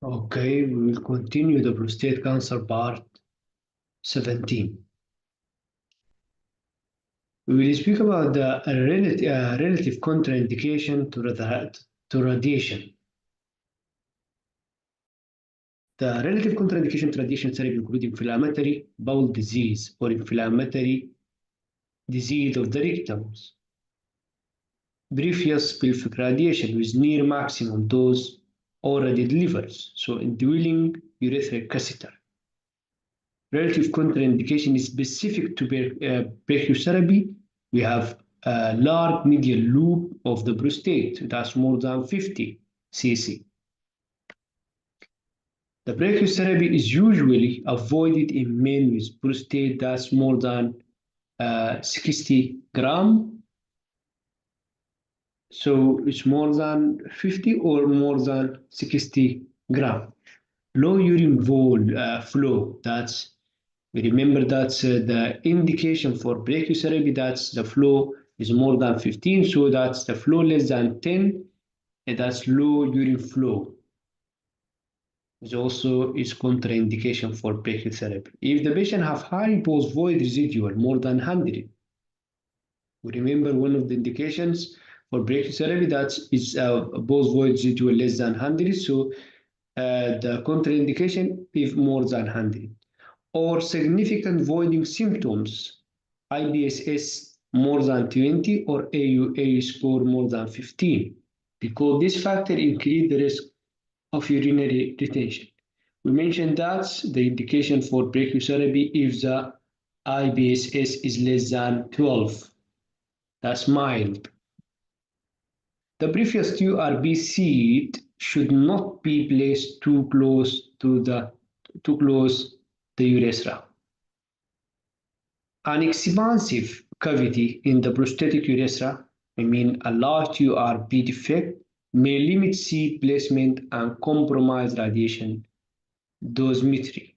Okay, we will continue the prostate cancer part 17. We will speak about the relative contraindication to radiation. The relative contraindication to radiation therapy include inflammatory bowel disease or inflammatory disease of the rectums, previous pelvic radiation with near maximum dose already delivered, so indwelling urethral catheter. Relative contraindication is specific to brachytherapy. We have a large medial loop of the prostate that's more than 50 cc. The brachytherapy is usually avoided in men with prostate that's more than 60 gram. So it's more than 50 or more than 60 gram. Low urine flow, that's we remember that's the indication for brachytherapy, that's the flow is more than 15, so that's the flow less than 10, and that's low urine flow. It also is contraindication for brachytherapy. If the patient have high pulse void residual, more than 100, we remember one of the indications for brachytherapy that is pulse void residual less than 100, so the contraindication is more than 100. Or significant voiding symptoms, IBSS more than 20 or AUA score more than 15, because this factor increase the risk of urinary retention. We mentioned that the indication for brachytherapy if the IBSS is less than 12. That's mild. The previous TURB seat should not be placed too close the urethra. An expansive cavity in the prostatic urethra, a large TURB defect, may limit seed placement and compromise radiation dosimetry.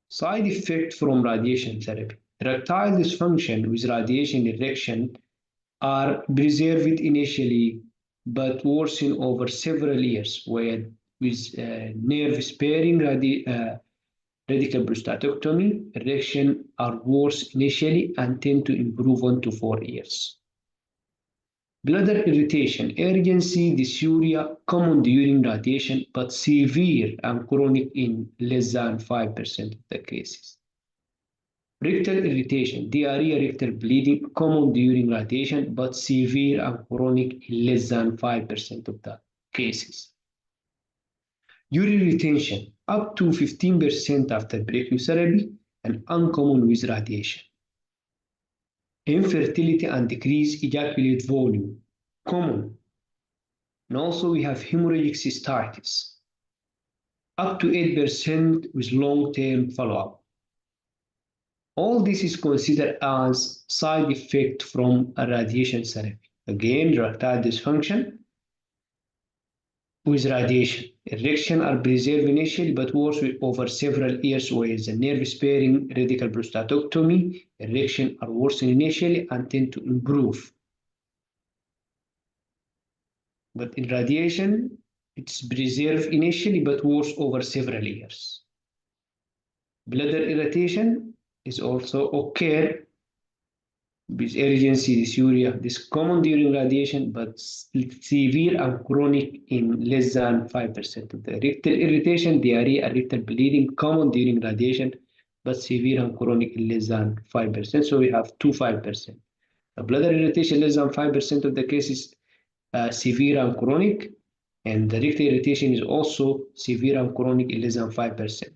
Side effects from radiation therapy. Erectile dysfunction with radiation erection are preserved initially but worsen over several years, where with nerve-sparing radical prostatectomy, erection are worse initially and tend to improve 1 to 4 years. Bladder irritation, urgency, dysuria, common during radiation, but severe and chronic in less than 5% of the cases. Rectal irritation, diarrhea, rectal bleeding, common during radiation, but severe and chronic in less than 5% of the cases. Urine retention, up to 15% after brachytherapy and uncommon with radiation. Infertility and decreased ejaculate volume, common. And also we have hemorrhagic cystitis, up to 8% with long-term follow-up. All this is considered as side effect from a radiation therapy. Again, erectile dysfunction with radiation. Erection are preserved initially but worse over several years, with the nerve-sparing radical prostatectomy. Erection are worse initially and tend to improve. But in radiation, it's preserved initially but worse over several years. Bladder irritation is also occur with urgency, dysuria. This is common during radiation, but severe and chronic in less than 5% of the rectal irritation, diarrhea, and rectal bleeding, common during radiation, but severe and chronic in less than 5%. So we have 5%. The bladder irritation less than 5% of the cases severe and chronic, and the rectal irritation is also severe and chronic in less than 5%.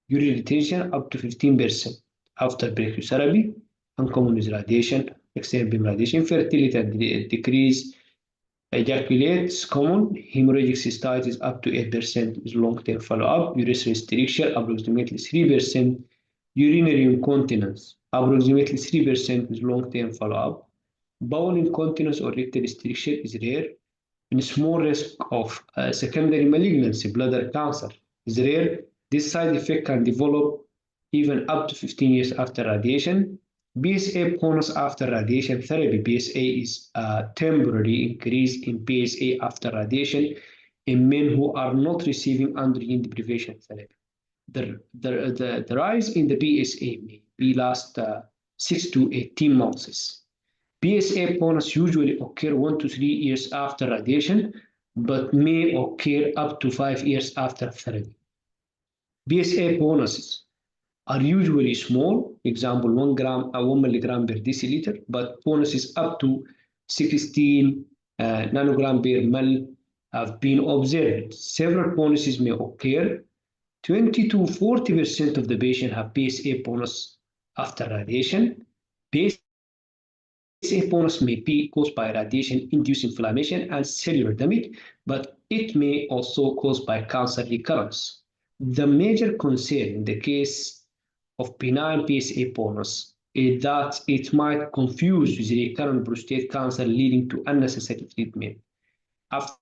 Urine retention up to 15% after brachytherapy, uncommon with radiation, extended beam radiation, fertility and decrease ejaculates common, hemorrhagic cystitis up to 8% with long-term follow-up, urethral stricture approximately 3%, urinary incontinence approximately 3% with long-term follow-up, bowel incontinence or rectal stricture is rare, and small risk of secondary malignancy, bladder cancer is rare. This side effect can develop even up to 15 years after radiation. PSA bonus after radiation therapy. PSA is a temporary increase in PSA after radiation. in men who are not receiving androgen deprivation therapy. The rise in the PSA may be last 6 to 18 months. PSA bonus usually occur 1 to 3 years after radiation, but may occur up to 5 years after therapy. PSA bonuses are usually small, example 1 milligram per deciliter, but bonuses up to 16 nanogram per ml have been observed. Several bonuses may occur. 20 to 40% of the patient have PSA bonus after radiation. PSA bonus may be caused by radiation-induced inflammation and cellular damage, but it may also caused by cancer recurrence. The major concern in the case of benign PSA bonus is that it might confuse with recurrent prostate cancer, leading to unnecessary treatment. After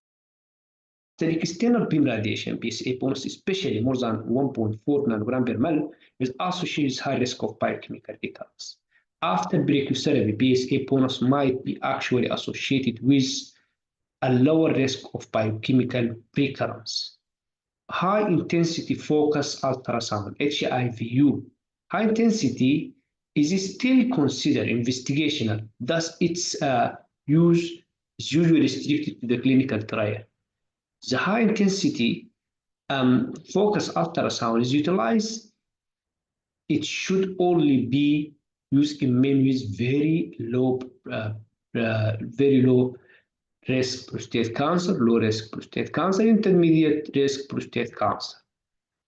external beam radiation, PSA bonus, especially more than 1.4 nanogram per ml, is associated with high risk of biochemical recurrence. After brachytherapy, PSA bonus might be actually associated with a lower risk of biochemical recurrence. High-intensity focused ultrasound, HIVU. High intensity is still considered investigational, thus its use is usually restricted to the clinical trial. The high-intensity focused ultrasound is utilized. It should only be used in men with very low risk prostate cancer, low risk prostate cancer, intermediate risk prostate cancer.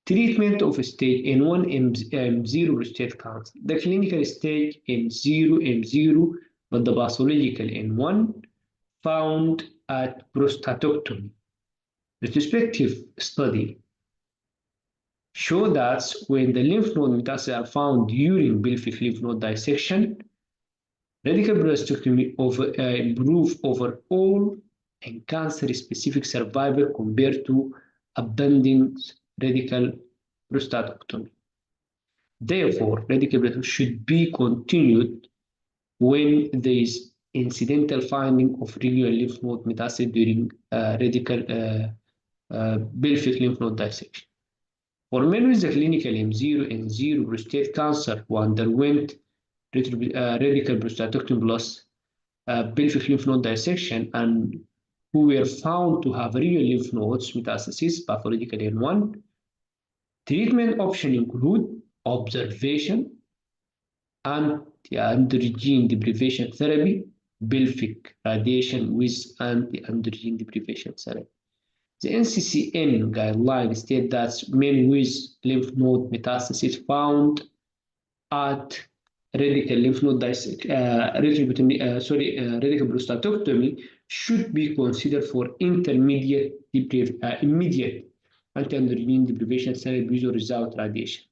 Treatment of stage N1, M0 prostate cancer. The clinical stage M0, M0, but the pathological N1 found at prostatectomy. Retrospective study show that when the lymph node metastases are found during pelvic lymph node dissection, radical prostatectomy improve overall and cancer-specific survival compared to abandoned radical prostatectomy. Therefore, radical prostatectomy should be continued when there is incidental finding of regular lymph node metastasis during radical pelvic lymph node dissection. For men with the clinical M0 and 0 prostate cancer who underwent radical prostatectomy plus pelvic lymph node dissection and who were found to have regular lymph nodes metastasis, pathological N1, treatment options include observation, anti-androgen deprivation therapy, pelvic radiation with anti-androgen deprivation therapy. The NCCN guidelines state that men with lymph node metastasis found at radical lymph node radical prostatectomy should be considered for immediate anti-androgen deprivation therapy with or without radiation.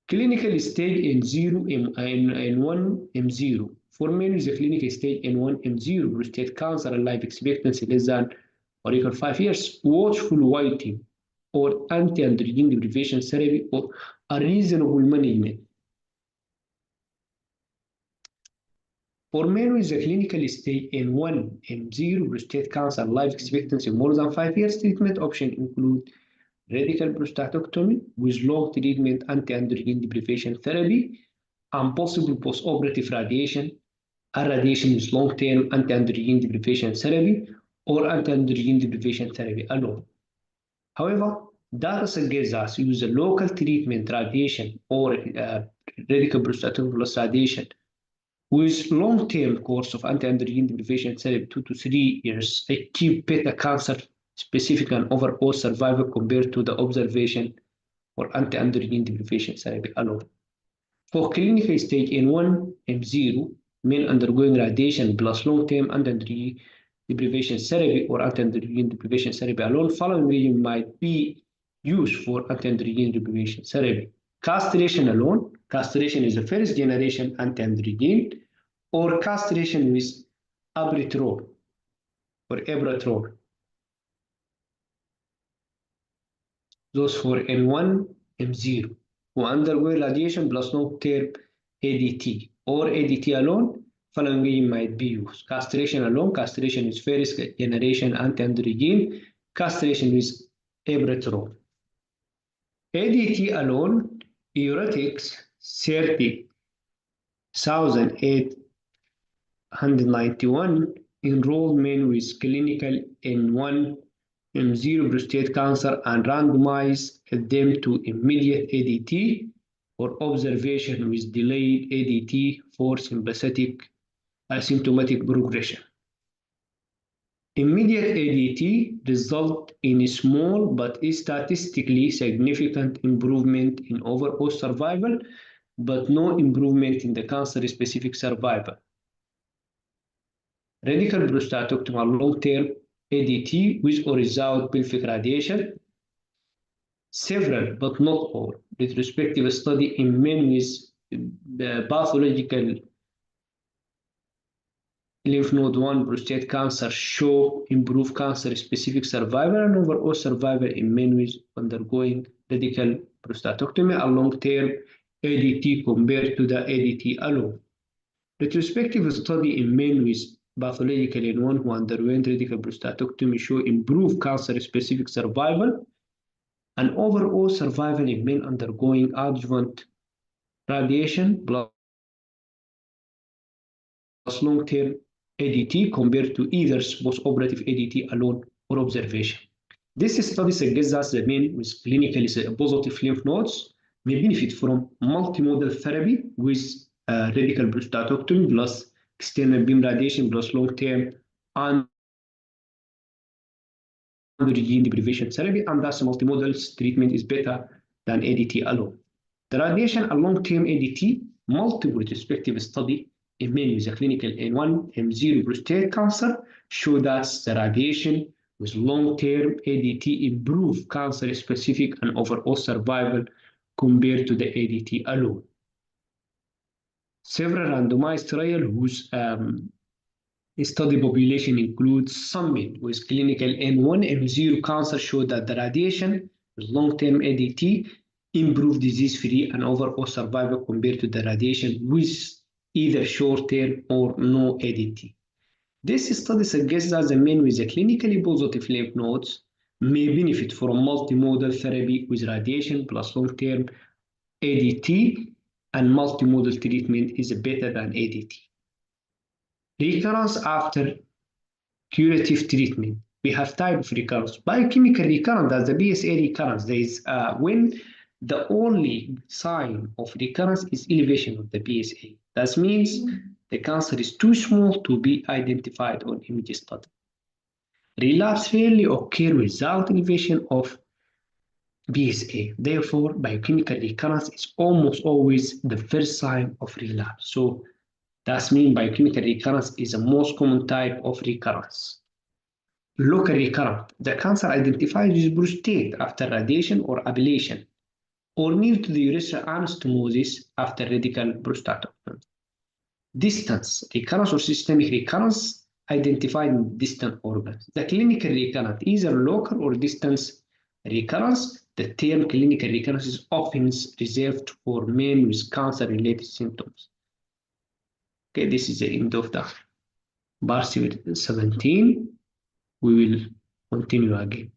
Clinical stage N0, N1, M0. For men with a clinical stage N1, M0 prostate cancer and life expectancy less than or equal 5 years, watchful waiting or anti-androgen deprivation therapy or a reasonable management. For men with a clinical stage N1, M0 prostate cancer and life expectancy more than 5 years, treatment options include radical prostatectomy with long treatment anti-androgen deprivation therapy and possible post-operative radiation and radiation with long-term anti-androgen deprivation therapy or anti-androgen deprivation therapy alone. However, data suggests that use a local treatment radiation or radical prostatectomy plus radiation with long-term course of anti-androgen deprivation therapy 2 to 3 years achieve better cancer specific and overall survival compared to the observation or anti-androgen deprivation therapy alone. For clinical stage N1, M0, men undergoing radiation plus long-term anti-androgen deprivation therapy or anti-androgen deprivation therapy alone, following regimen might be used for anti-androgen deprivation therapy. Castration alone, castration is the first generation anti-androgen, or castration with abiraterone or abiraterone. Those for N1, M0, who undergo radiation plus long-term ADT or ADT alone, following regimen might be used. Castration alone, castration is first generation anti-androgen castration with abiraterone. ADT alone, Euretics 30,891 enrolled men with clinical N1 M0 prostate cancer and randomized them to immediate ADT or observation with delayed ADT for sympathetic asymptomatic progression. Immediate ADT result in a small but statistically significant improvement in overall survival, but no improvement in the cancer-specific survival. Radical prostatectomy long-term ADT with or without pelvic radiation. Several, but not all, retrospective study in men with pathological lymph node 1 prostate cancer show improved cancer-specific survival and overall survival in men with undergoing radical prostatectomy and long-term ADT compared to the ADT alone. Retrospective study in men with pathological N1 who underwent radical prostatectomy show improved cancer-specific survival and overall survival in men undergoing adjuvant radiation plus long-term ADT compared to either post-operative ADT alone or observation. This study suggests that the men with clinically positive lymph nodes may benefit from multimodal therapy with radical prostatectomy plus external beam radiation plus long-term androgen deprivation therapy, and thus multimodal treatment is better than ADT alone. The radiation and long-term ADT multiple retrospective study in men with a clinical N1 M0 prostate cancer show that the radiation with long-term ADT improve cancer-specific and overall survival compared to the ADT alone. Several randomized trials whose study population includes some men with clinical N1 M0 cancer show that the radiation with long-term ADT improve disease-free and overall survival compared to the radiation with either short-term or no ADT. This study suggests that the men with a clinically positive lymph nodes may benefit from multimodal therapy with radiation plus long-term ADT, and multimodal treatment is better than ADT. Recurrence after curative treatment. We have type of recurrence. Biochemical recurrence, that's the PSA recurrence. There is when the only sign of recurrence is elevation of the PSA. That means the cancer is too small to be identified on image study. Relapse rarely occurs without elevation of PSA. Therefore, biochemical recurrence is almost always the first sign of relapse. So that means biochemical recurrence is the most common type of recurrence. Local recurrent. The cancer identified with prostate after radiation or ablation, or near to the urethral anastomosis after radical prostatectomy. Distance recurrence or systemic recurrence identified in distant organs. The clinical recurrent, either local or distance recurrence. The term clinical recurrence is often reserved for men with cancer-related symptoms. Okay, this is the end of the part 17. We will continue again.